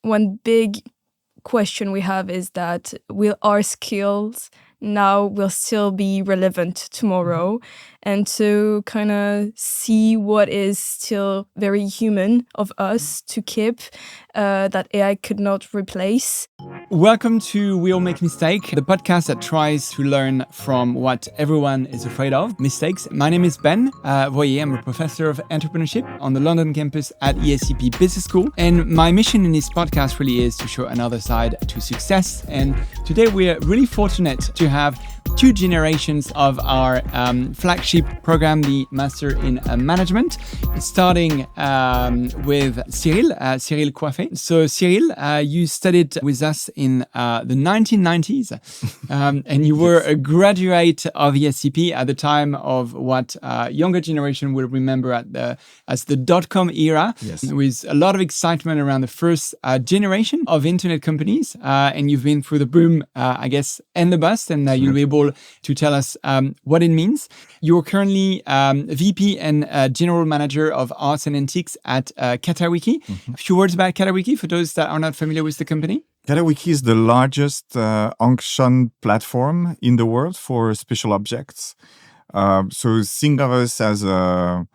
one big question we have is that will our skills now will still be relevant tomorrow? And to kind of see what is still very human of us to keep that AI could not replace. Welcome to We All Make Mistakes, the podcast that tries to learn from what everyone is afraid of, mistakes. My name is Ben Voyer. I'm a professor of entrepreneurship on the London campus at ESCP Business School. And my mission in this podcast really is to show another side to success. And today we're really fortunate to have two generations of our flagship program, the Master in Management, starting with Cyrille Coiffet. So Cyrille, you studied with us in the 1990s, and you were a graduate of ESCP at the time of what younger generation will remember as the dot-com era, yes, with a lot of excitement around the first generation of internet companies. And you've been through the boom, I guess, and the bust, and you'll be able to tell us what it means. You're currently VP and General Manager of Arts and Antiques at Catawiki. A few words about Catawiki for those that are not familiar with the company. Catawiki is the largest auction platform in the world for special objects. So think of us as a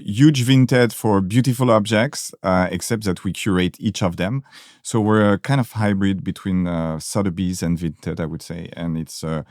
huge Vinted for beautiful objects, except that we curate each of them. So we're a kind of hybrid between Sotheby's and Vinted, I would say. And it's a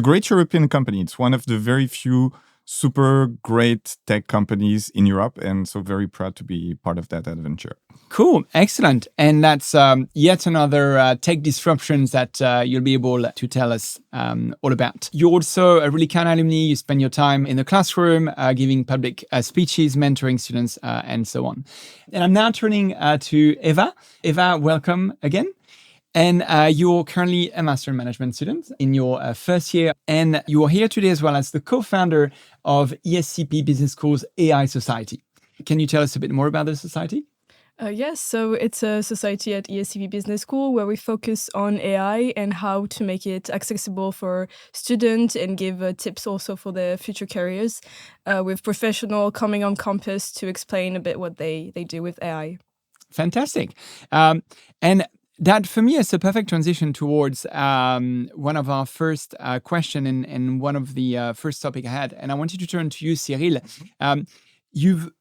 great European company. It's one of the very few super great tech companies in Europe. And so very proud to be part of that adventure. Cool. Excellent. And that's yet another tech disruptions that you'll be able to tell us all about. You're also a really kind alumni. You spend your time in the classroom, giving public speeches, mentoring students, and so on. And I'm now turning to Eva. Eva, welcome again. And you're currently a Master in Management student in your first year. And you are here today as well as the co-founder of ESCP Business School's AI Society. Can you tell us a bit more about the society? Yes, so it's a society at ESCP Business School where we focus on AI and how to make it accessible for students and give tips also for their future careers, with professionals coming on campus to explain a bit what they do with AI. Fantastic. And that, for me, is a perfect transition towards one of our first question and one of the first topic I had. And I wanted to turn to you, Cyrille. You've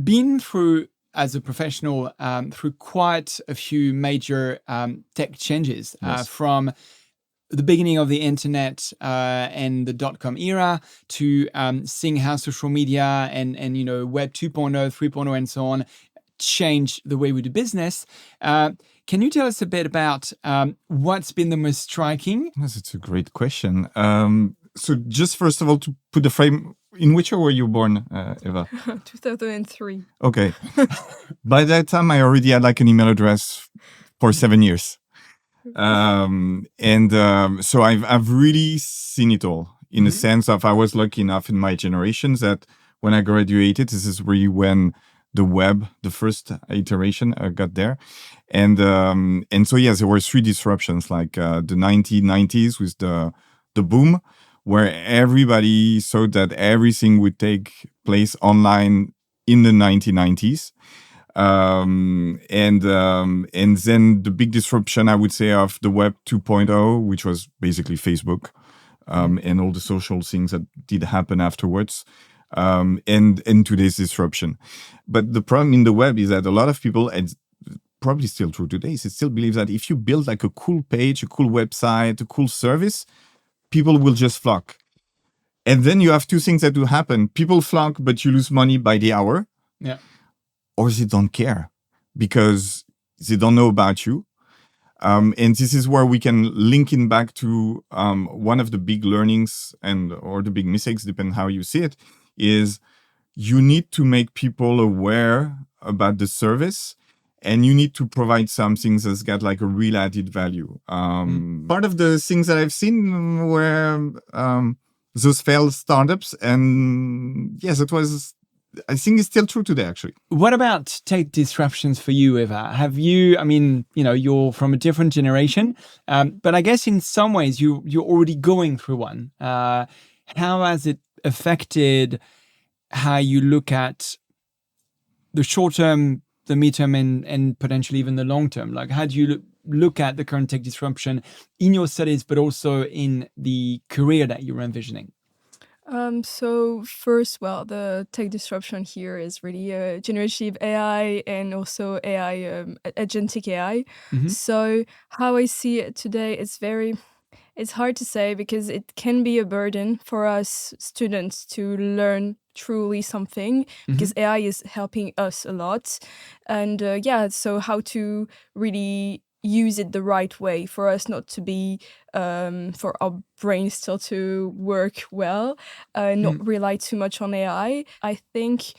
been through, as a professional, through quite a few major tech changes, Yes. from the beginning of the internet and the dot-com era to seeing how social media and Web 2.0, 3.0, and so on change the way we do business. Can you tell us a bit about what's been the most striking? Yes, it's a great question. So just first of all, to put the frame, in which year were you born, Eva? 2003. Okay. By that time, I already had like an email address for 7 years. So I've really seen it all in the sense of I was lucky enough in my generations that when I graduated, this is really when the web, the first iteration got there. And so, yes, there were three disruptions, like the 1990s with the boom, where everybody thought that everything would take place online in the 1990s. And then the big disruption, I would say, of the Web 2.0, which was basically Facebook and all the social things that did happen afterwards. And today's disruption. But the problem in the web is that a lot of people, and probably still true today, is still believe that if you build like a cool page, a cool website, a cool service, people will just flock. And then you have two things that do happen. People flock, but you lose money by the hour. Yeah. Or they don't care because they don't know about you. And this is where we can link in back to one of the big learnings or the big mistakes, depending how you see it, is you need to make people aware about the service and you need to provide something that's got like a real added value. Part of the things that I've seen were those failed startups. And yes, I think it's still true today, actually. What about tech disruptions for you, Eva? Have you, you're from a different generation, but I guess in some ways you're already going through one. How has it affected how you look at the short-term the midterm and potentially even the long term? Like, how do you look at the current tech disruption in your studies, but also in the career that you're envisioning? So first, well, the tech disruption here is really generative AI and also AI, agentic AI. Mm-hmm. So how I see it today, it's hard to say because it can be a burden for us students to learn truly something because AI is helping us a lot. And yeah, so how to really use it the right way for us not to be, for our brain still to work well, not rely too much on AI. I think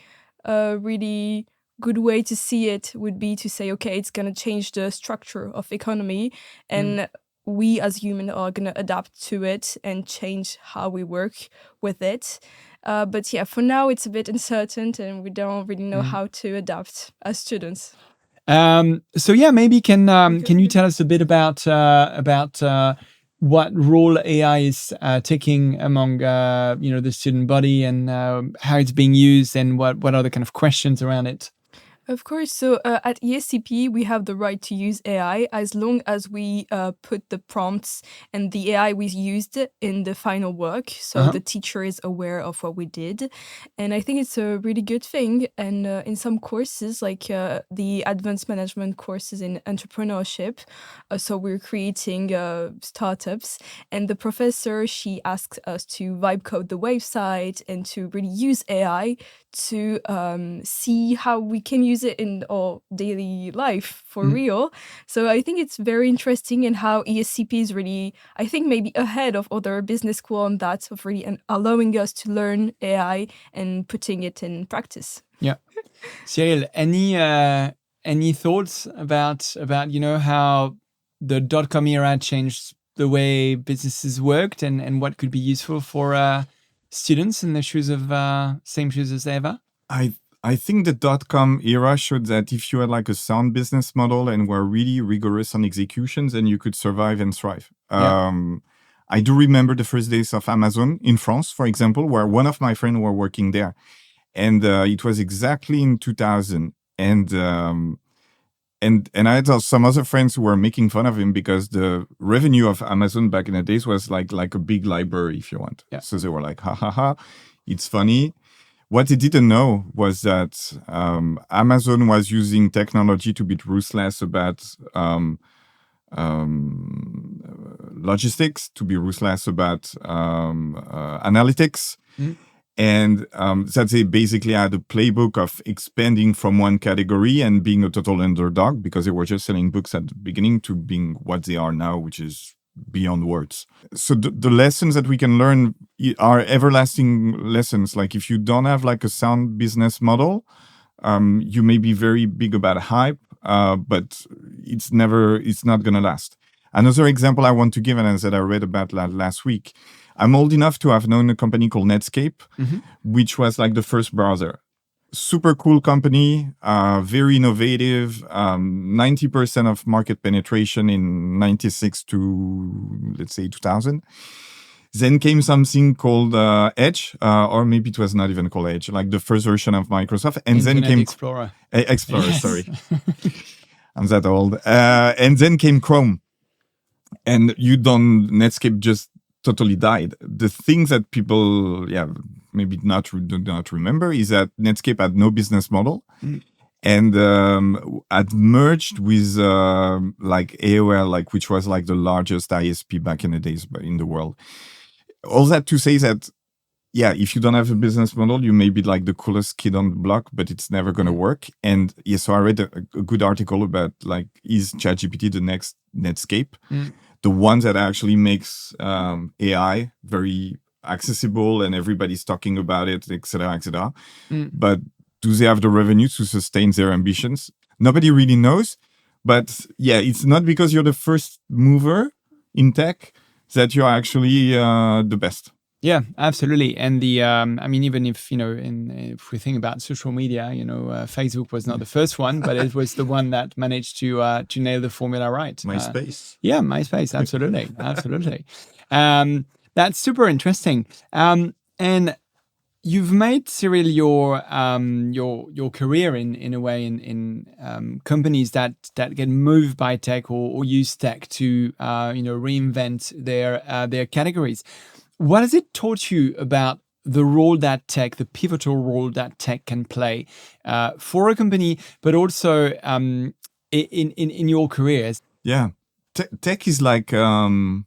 a really good way to see it would be to say, okay, it's going to change the structure of economy and we as humans are going to adapt to it and change how we work with it. But yeah, for now it's a bit uncertain and we don't really know how to adapt as students. So yeah, maybe can you tell us a bit about what role AI is taking among the student body and how it's being used and what are the kind of questions around it? Of course. So at ESCP, we have the right to use AI as long as we put the prompts and the AI we used in the final work. So the teacher is aware of what we did. And I think it's a really good thing. And in some courses, like the advanced management courses in entrepreneurship, so we're creating startups. And the professor, she asks us to vibe code the website and to really use AI to see how we can use it in our daily life for real. So I think it's very interesting in how ESCP is really, I think, maybe ahead of other business school on that, of really allowing us to learn AI and putting it in practice. Yeah. Cyrille, any thoughts about how the .com era changed the way businesses worked and what could be useful for students in the shoes of same shoes as Eva? I think the .com era showed that if you had like a sound business model and were really rigorous on executions, then you could survive and thrive. I do remember the first days of Amazon in France, for example, where one of my friends were working there. And it was exactly in 2000. And I had some other friends who were making fun of him because the revenue of Amazon back in the days was like a big library, if you want. Yeah. So they were like, ha ha ha, it's funny. What they didn't know was that Amazon was using technology to be ruthless about logistics, to be ruthless about analytics. And that they basically had a playbook of expanding from one category and being a total underdog because they were just selling books at the beginning to being what they are now, which is beyond words. So the lessons that we can learn are everlasting lessons. Like if you don't have like a sound business model, you may be very big about hype, but it's not going to last. Another example I want to give, and that I read about last week, I'm old enough to have known a company called Netscape, which was like the first browser. Super cool company, very innovative, 90% of market penetration in 96 to, let's say, 2000. Then came something called Edge, or maybe it was not even called Edge, like the first version of Microsoft. And Internet then came Explorer. Explorer, sorry. I'm that old. And then came Chrome. And Netscape just totally died. The thing that people, maybe do not remember is that Netscape had no business model and had merged with like AOL, like which was like the largest ISP back in the days in the world. All that to say that, if you don't have a business model, you may be like the coolest kid on the block, but it's never going to work. And so I read a good article about like, is ChatGPT the next Netscape? The one that actually makes AI very accessible and everybody's talking about it, etc., etc. But do they have the revenue to sustain their ambitions? Nobody really knows. But it's not because you're the first mover in tech that you're actually the best. Yeah, absolutely. And even if, if we think about social media, Facebook was not the first one, but it was the one that managed to nail the formula right. MySpace. MySpace. Absolutely. Absolutely. That's super interesting. And You've made, Cyrille, your career in a way in companies that get moved by tech or use tech to reinvent their categories. What has it taught you about the role that tech, the pivotal role that tech can play for a company, but also in your careers? Yeah, tech is like you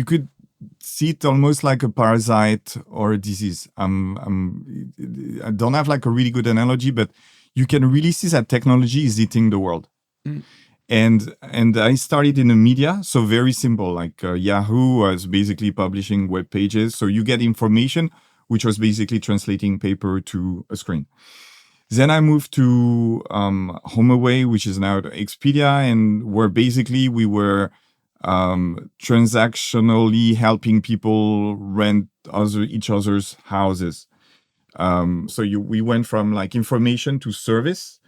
could see it almost like a parasite or a disease. I don't have like a really good analogy, but you can really see that technology is eating the world. Mm. And I started in the media, so very simple. Like Yahoo was basically publishing web pages, so you get information, which was basically translating paper to a screen. Then I moved to HomeAway, which is now Expedia, and where basically we were transactionally helping people rent each other's houses. We went from like information to service,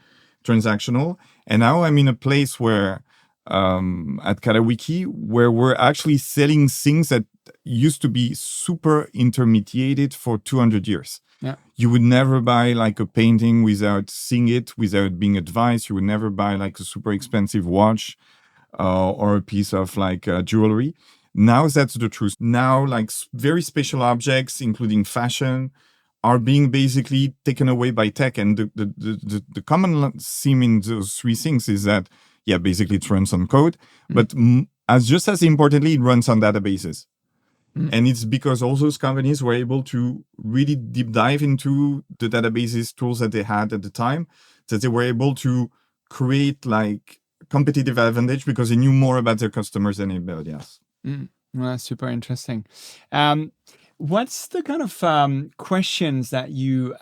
transactional, and now I'm in a place where at Catawiki, where we're actually selling things that used to be super intermediated for 200 years. Yeah. You would never buy like a painting without seeing it, without being advised. You would never buy like a super expensive watch or a piece of like jewelry. Now that's the truth. Now like very special objects, including fashion, are being basically taken away by tech. And the common theme in those three things is that, yeah, basically it runs on code, but just as importantly, it runs on databases. And it's because all those companies were able to really deep dive into the databases tools that they had at the time, that they were able to create like competitive advantage because they knew more about their customers than anybody else. Well, that's super interesting. What's the kind of questions that you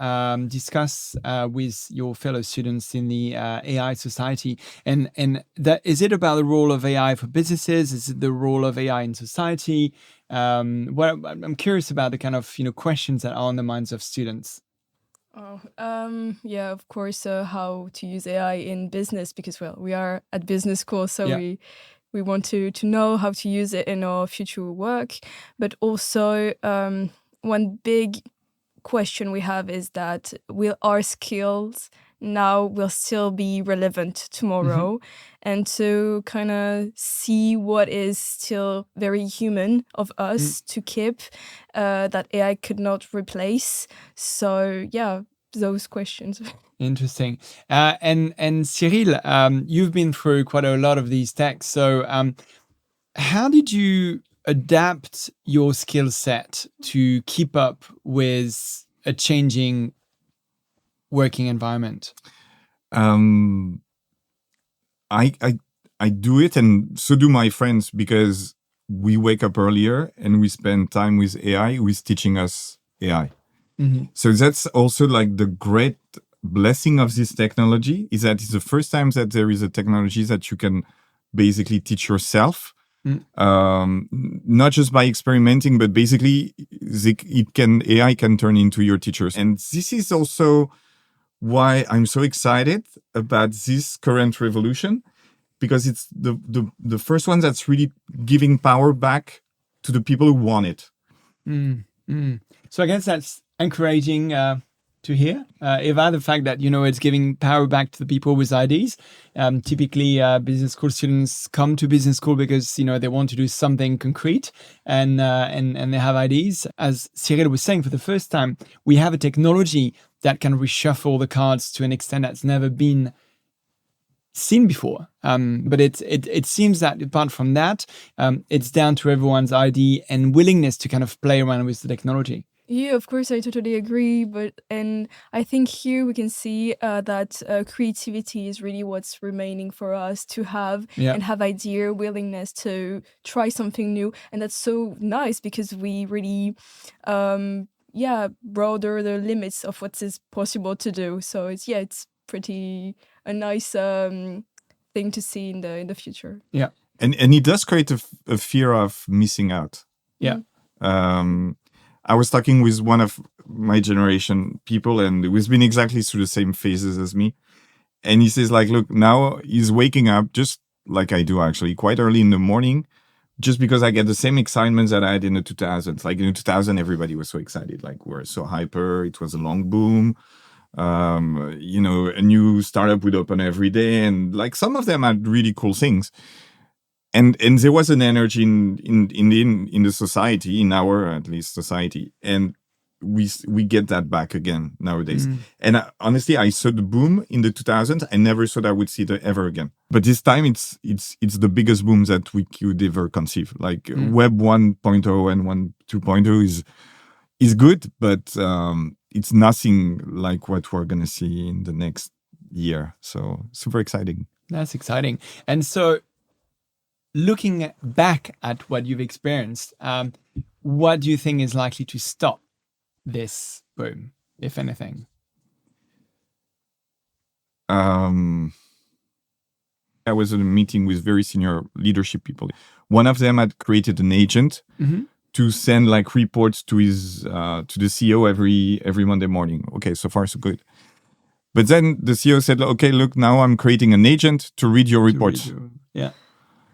discuss with your fellow students in the AI Society? And that, is it about the role of AI for businesses? Is it the role of AI in society? I'm curious about the kind of questions that are on the minds of students. Yeah, of course, how to use AI in business, because, well, we are at business school, so we want to know how to use it in our future work. But also, one big question we have is that will our skills now will still be relevant tomorrow? And to kind of see what is still very human of us to keep that AI could not replace. So yeah, those questions. Interesting. And Cyrille, you've been through quite a lot of these texts. So how did you adapt your skill set to keep up with a changing working environment? I do it, and so do my friends, because we wake up earlier and we spend time with AI, who is teaching us AI. So that's also like the great blessing of this technology, is that it's the first time that there is a technology that you can basically teach yourself, not just by experimenting, but basically AI can turn into your teachers. And this is also why I'm so excited about this current revolution, because it's the first one that's really giving power back to the people who want it. So I guess that's encouraging to hear, Eva, the fact that it's giving power back to the people with ideas. Typically, business school students come to business school because they want to do something concrete, and they have ideas. As Cyrille was saying, for the first time, we have a technology that can reshuffle the cards to an extent that's never been seen before. But it seems that apart from that, it's down to everyone's idea and willingness to kind of play around with the technology. Yeah, of course, I totally agree. And I think here we can see that creativity is really what's remaining for us to have, and have idea, willingness to try something new. And that's so nice because we really, broader the limits of what is possible to do. So it's pretty a nice thing to see in the future. Yeah, and it does create a fear of missing out. Yeah. I was talking with one of my generation people, and who's been exactly through the same phases as me. And he says, like, look, now he's waking up just like I do, actually, quite early in the morning, just because I get the same excitement that I had in the 2000s. Like in the 2000, everybody was so excited. Like we're so hyper. It was a long boom. A new startup would open every day, and like some of them had really cool things. And there was an energy in the society, in our at least society, and we get that back again nowadays. And honestly, I saw the boom in the 2000s. I never thought I would see it ever again. But this time, it's the biggest boom that we could ever conceive. Like Web 1.0 and 2.0 is good, but it's nothing like what we're gonna see in the next year. So super exciting. That's exciting. And so, looking back at what you've experienced, what do you think is likely to stop this boom, if anything? I was in a meeting with very senior leadership people. One of them had created an agent to send like reports to his to the CEO every Monday morning. Okay, so far so good. But then the CEO said, "Okay, look, now I'm creating an agent to read your reports." Yeah.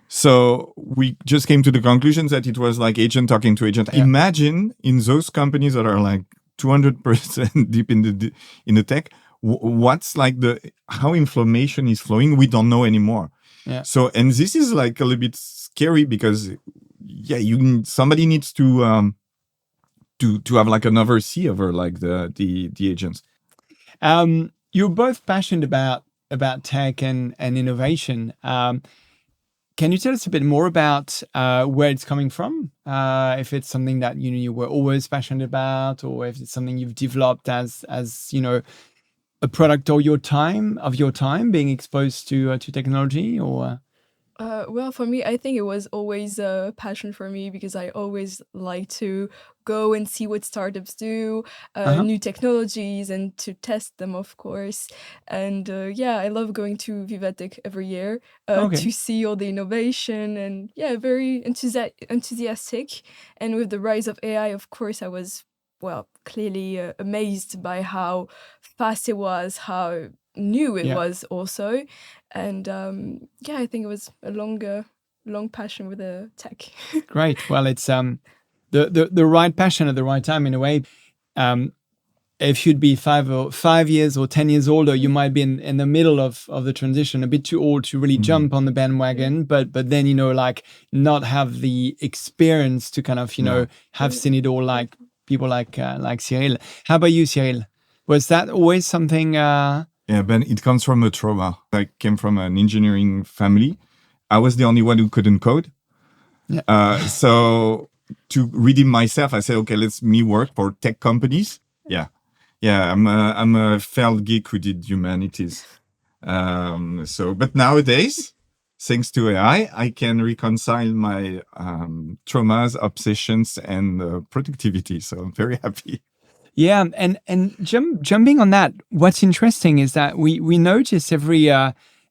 So we just came to the conclusion that it was like agent talking to agent. Yeah. Imagine in those companies that are like 200% deep in the tech, what's like how information is flowing, we don't know anymore. Yeah. So, and this is like a little bit scary because somebody needs to have like an oversee over like the agents. You're both passionate about tech and innovation. Can you tell us a bit more about where it's coming from? If it's something that you were always passionate about, or if it's something you've developed as a product of your time, being exposed to technology, or? Well, for me, I think it was always a passion for me because I always like to go and see what startups do, new technologies, and to test them, of course. And I love going to Vivatech every year to see all the innovation, and very enthusiastic. And with the rise of AI, of course, I was, clearly amazed by how fast it was, how new it was also. And I think it was a long passion with the tech. Great. Well, it's the right passion at the right time in a way. If you'd be 5 years or 10 years older, you might be in the middle of the transition, a bit too old to really jump on the bandwagon, but then like not have the experience to kind of have seen it all, like people like Cyrille. How about you, Cyrille? Was that always something? Yeah, Ben, it comes from a trauma. I came from an engineering family. I was the only one who couldn't code. Yeah. So to redeem myself, I said, okay, let's me work for tech companies. Yeah. I'm a failed geek who did humanities. But nowadays, thanks to AI, I can reconcile my traumas, obsessions, and productivity. So I'm very happy. Yeah, and jumping on that, what's interesting is that we notice every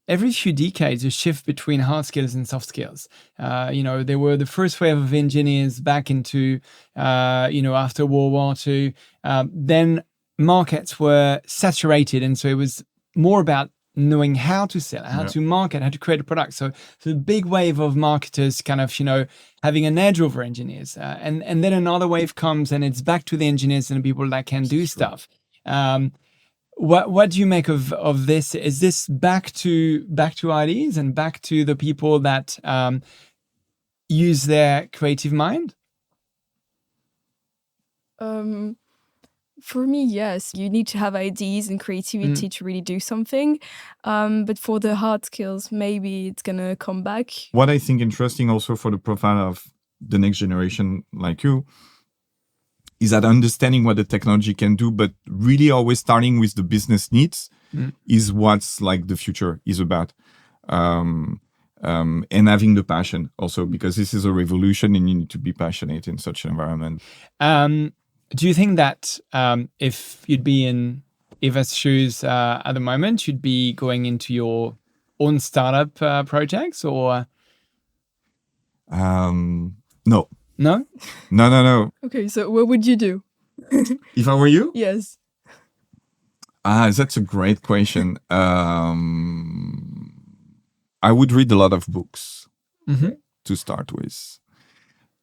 few decades a shift between hard skills and soft skills. There were the first wave of engineers back into after World War II. Then markets were saturated, and so it was more about knowing how to sell, how to market, how to create a product. So the big wave of marketers kind of, having an edge over engineers. And then another wave comes and it's back to the engineers and the people that can do stuff. What do you make of this? Is this back to ideas and back to the people that use their creative mind? For me, yes. You need to have ideas and creativity to really do something. But for the hard skills, maybe it's going to come back. What I think interesting also for the profile of the next generation like you is that understanding what the technology can do, but really always starting with the business needs is what's like the future is about. And having the passion also, because this is a revolution and you need to be passionate in such an environment. Do you think that if you'd be in Eva's shoes at the moment, you'd be going into your own startup projects, or? No. No? No. Okay, so what would you do? If I were you? Yes. That's a great question. I would read a lot of books. to start with.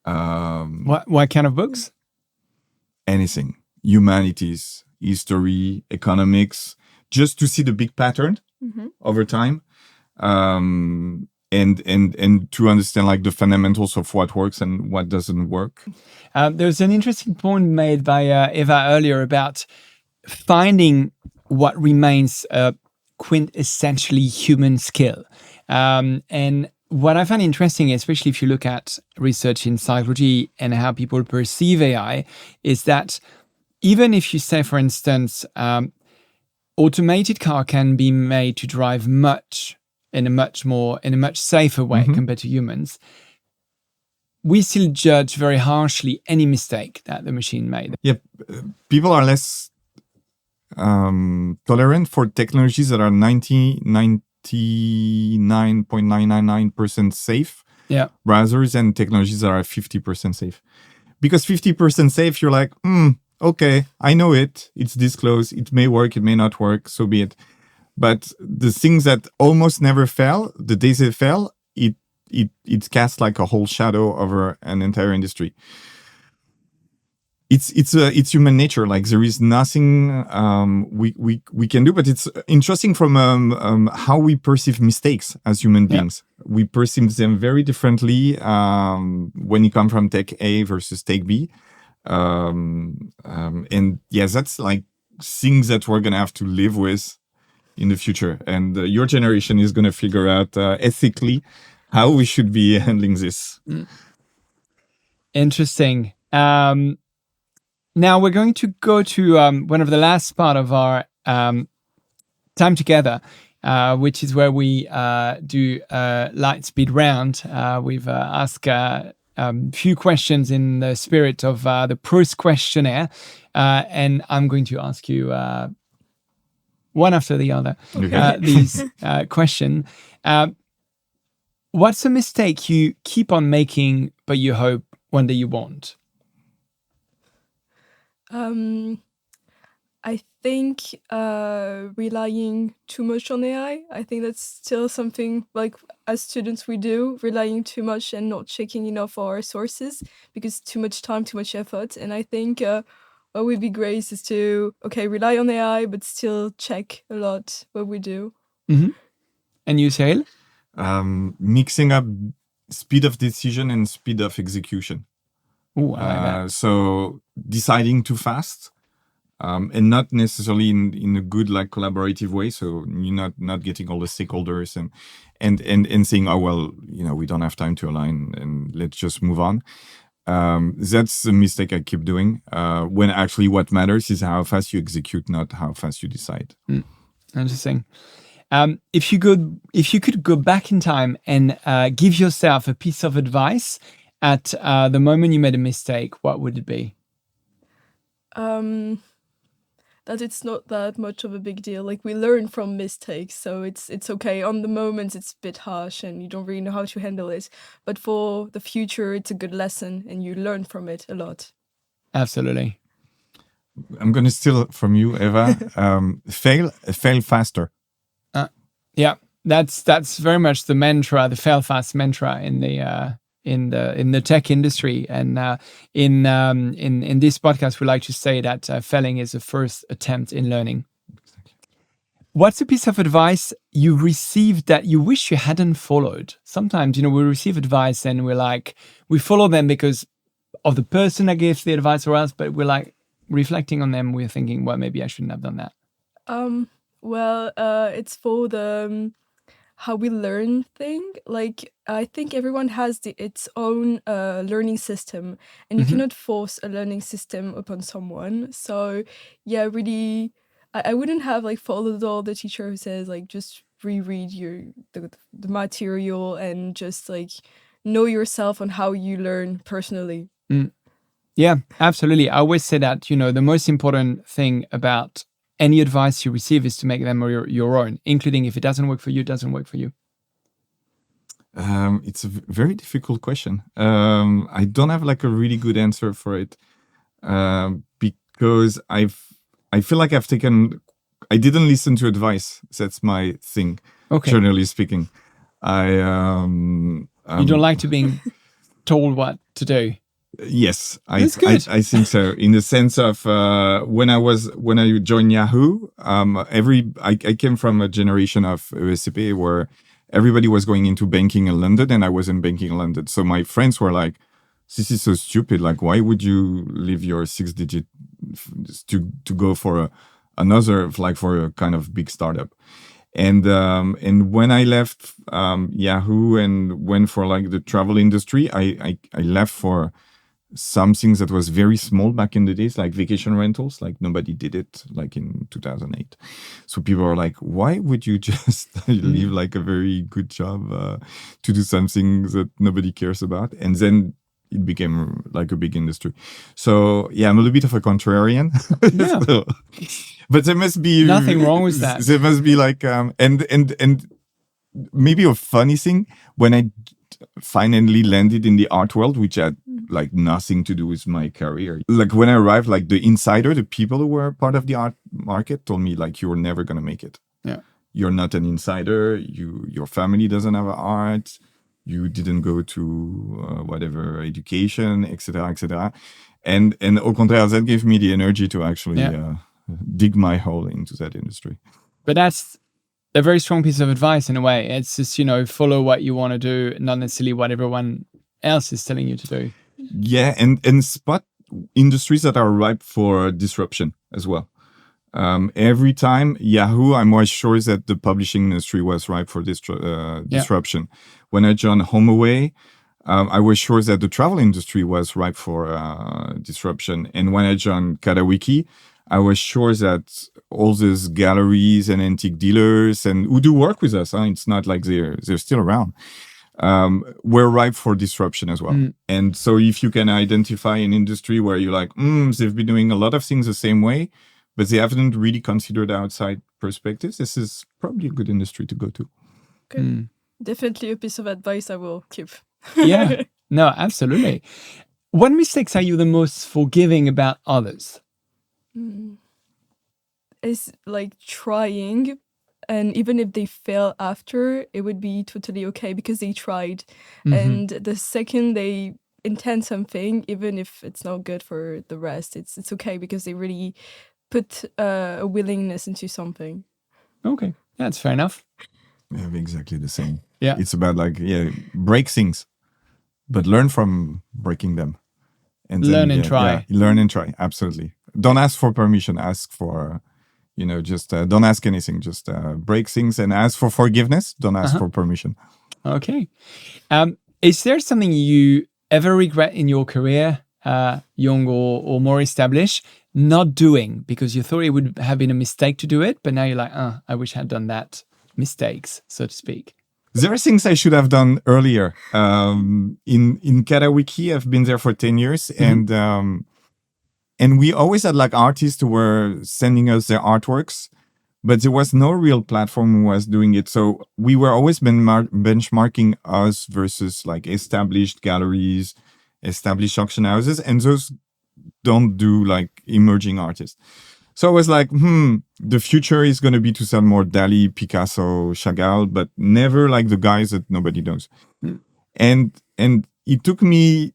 What kind of books? Anything, humanities, history, economics, just to see the big pattern over time, and to understand like the fundamentals of what works and what doesn't work. There's an interesting point made by Eva earlier about finding what remains a quintessentially human skill. And what I find interesting, especially if you look at research in psychology and how people perceive AI, is that even if you say, for instance, automated car can be made to drive in a much safer way compared to humans, we still judge very harshly any mistake that the machine made. Yep, people are less tolerant for technologies that are 99.999% safe, rather than technologies that are 50% safe. Because 50% safe, you're like, okay, I know it. It's disclosed. It may work. It may not work. So be it. But the things that almost never fail, the days they fail, it casts like a whole shadow over an entire industry. It's human nature. Like there is nothing we can do. But it's interesting from how we perceive mistakes as human beings. We perceive them very differently when you come from tech A versus tech B. And yes, that's like things that we're gonna have to live with in the future. And your generation is gonna figure out ethically how we should be handling this. Interesting. Now we're going to go to one of the last part of our time together, which is where we do a light speed round. We've asked few questions in the spirit of the Proust questionnaire, and I'm going to ask you one after the other these questions. What's a mistake you keep on making, but you hope one day you won't? I think relying too much on AI. I think that's still something like as students we do, relying too much and not checking enough our sources because too much time, too much effort. And I think what would be great is to, rely on AI, but still check a lot what we do. Mm-hmm. And you, Cyrille? Mixing up speed of decision and speed of execution. Ooh, I like that. So deciding too fast, and not necessarily in a good like collaborative way. So you're not getting all the stakeholders and saying, oh well, we don't have time to align and let's just move on. That's a mistake I keep doing. When actually what matters is how fast you execute, not how fast you decide. Interesting. If you could go back in time and give yourself a piece of advice at the moment you made a mistake, what would it be? That it's not that much of a big deal. Like we learn from mistakes, so it's okay. On the moment, it's a bit harsh and you don't really know how to handle it. But for the future, it's a good lesson and you learn from it a lot. Absolutely. I'm going to steal from you, Eva. Fail faster. Yeah, that's very much the mantra, the fail fast mantra in the tech industry. And in this podcast, we like to say that failing is the first attempt in learning. What's a piece of advice you received that you wish you hadn't followed? Sometimes, we receive advice and we follow them because of the person that gave the advice or else, but we're like reflecting on them. We're thinking, well, maybe I shouldn't have done that. It's for the how we learn thing. Like I think everyone has its own learning system, and you cannot force a learning system upon someone. So yeah, really, I wouldn't have followed all the teacher who says just reread the material and just know yourself on how you learn personally. Yeah, absolutely. I always say that the most important thing about any advice you receive is to make them your own, including if it doesn't work for you, it doesn't work for you. It's a very difficult question. I don't have a really good answer for it because I feel like I didn't listen to advice. That's my thing. Okay. Generally speaking, I You don't like to being told what to do. Yes, That's good. I think so. In the sense of when I joined Yahoo, I came from a generation of ESCP where everybody was going into banking in London, and I was in banking in London. So my friends were like, "This is so stupid. Like, why would you leave your 6-digit to go for another, like for a kind of big startup?" And when I left Yahoo and went for like the travel industry, I left for something that was very small back in the days, like vacation rentals. Like nobody did it like in 2008. So people are like, why would you just leave like a very good job to do something that nobody cares about? And then it became like a big industry. So yeah, I'm a little bit of a contrarian. Yeah. So, but there must be nothing wrong with that. There must be like and maybe a funny thing when I finally landed in the art world, which had like nothing to do with my career. Like when I arrived, like the insider, the people who were part of the art market told me like, you're never going to make it. Yeah. You're not an insider. Your family doesn't have art. You didn't go to whatever education, etc., etc. And au contraire, that gave me the energy to actually dig my hole into that industry. But that's a very strong piece of advice in a way. It's just, follow what you want to do, not necessarily what everyone else is telling you to do. Yeah, and spot industries that are ripe for disruption as well. Every time Yahoo, I'm more sure that the publishing industry was ripe for disruption. When I joined HomeAway, I was sure that the travel industry was ripe for disruption. And when I joined Catawiki, I was sure that all these galleries and antique dealers and who do work with us, it's not like they're still around, were ripe for disruption as well. And so if you can identify an industry where you're like, they've been doing a lot of things the same way, but they haven't really considered outside perspectives, this is probably a good industry to go to. Okay. Definitely a piece of advice I will keep. Yeah, no, absolutely. What mistakes are you the most forgiving about others? It's like trying, and even if they fail after, it would be totally okay because they tried. And the second they intend something, even if it's not good for the rest, it's okay because they really put a willingness into something. Okay, that's fair enough. We have exactly the same. Yeah, it's about like break things, but learn from breaking them, and learn and try. Learn and try. Absolutely. Don't ask for permission. Ask for, just don't ask anything. Just break things and ask for forgiveness. Don't ask for permission. Okay. Is there something you ever regret in your career, young or more established, not doing because you thought it would have been a mistake to do it, but now you're like, I wish I had done that? Mistakes, so to speak. There are things I should have done earlier. In Catawiki, I've been there for 10 years, and we always had like artists who were sending us their artworks, but there was no real platform who was doing it. So we were always benchmarking us versus like established galleries, established auction houses, and those don't do like emerging artists. So I was like, the future is going to be to sell more Dali, Picasso, Chagall, but never like the guys that nobody knows. And it took me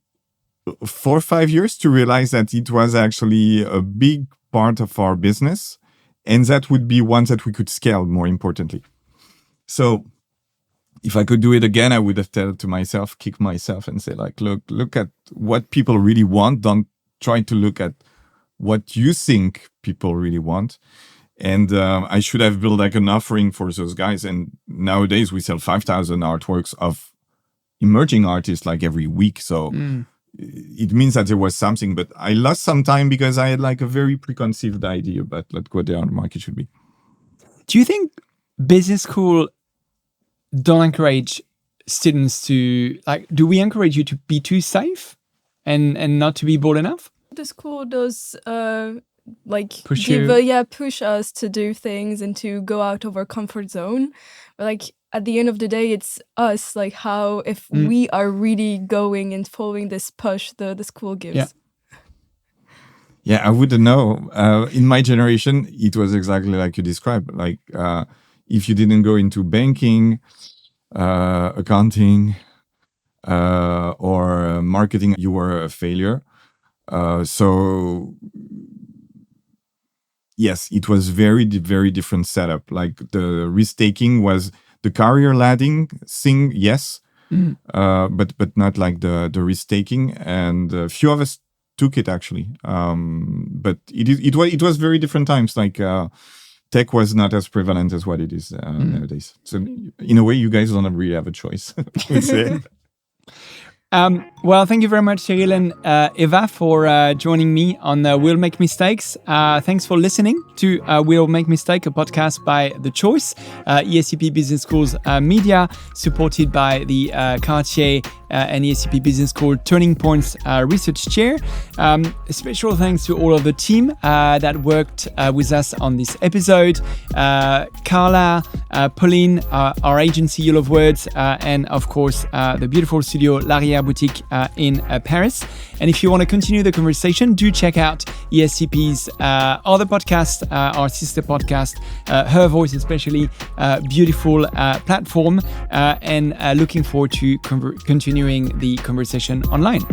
4 or 5 years to realize that it was actually a big part of our business, and that would be one that we could scale, more importantly. So if I could do it again, I would have told to myself, kick myself and say like, look at what people really want. Don't try to look at what you think people really want. And I should have built like an offering for those guys. And nowadays we sell 5,000 artworks of emerging artists like every week. So it means that there was something, but I lost some time because I had like a very preconceived idea about what the art market should be. Do you think business school don't encourage students to, like, do we encourage you to be too safe and not to be bold enough? The school does push us to do things and to go out of our comfort zone. But like at the end of the day, it's us, like how if we are really going and following this push the school gives. Yeah, I wouldn't know. In my generation, it was exactly like you described. Like if you didn't go into banking, accounting, or marketing, you were a failure. So yes, it was very different setup. Like the risk-taking was the career laddering thing, yes, but not like the risk-taking. And a few of us took it actually. But it was very different times. Like tech was not as prevalent as what it is nowadays. So in a way, you guys don't really have a choice. I would say. Well, thank you very much, Cyrille and Eva, for joining me on We'll Make Mistakes. Thanks for listening to We'll Make Mistakes, a podcast by The Choice, ESCP Business School's media, supported by the Cartier and ESCP Business School Turning Points Research Chair. A special thanks to all of the team that worked with us on this episode. Carla, Pauline, our agency Yellow of Words, and of course the beautiful studio L'Arrière Boutique in Paris. And if you want to continue the conversation, do check out ESCP's other podcast, our sister podcast, Her Voice especially, beautiful platform, and looking forward to continuing the conversation online.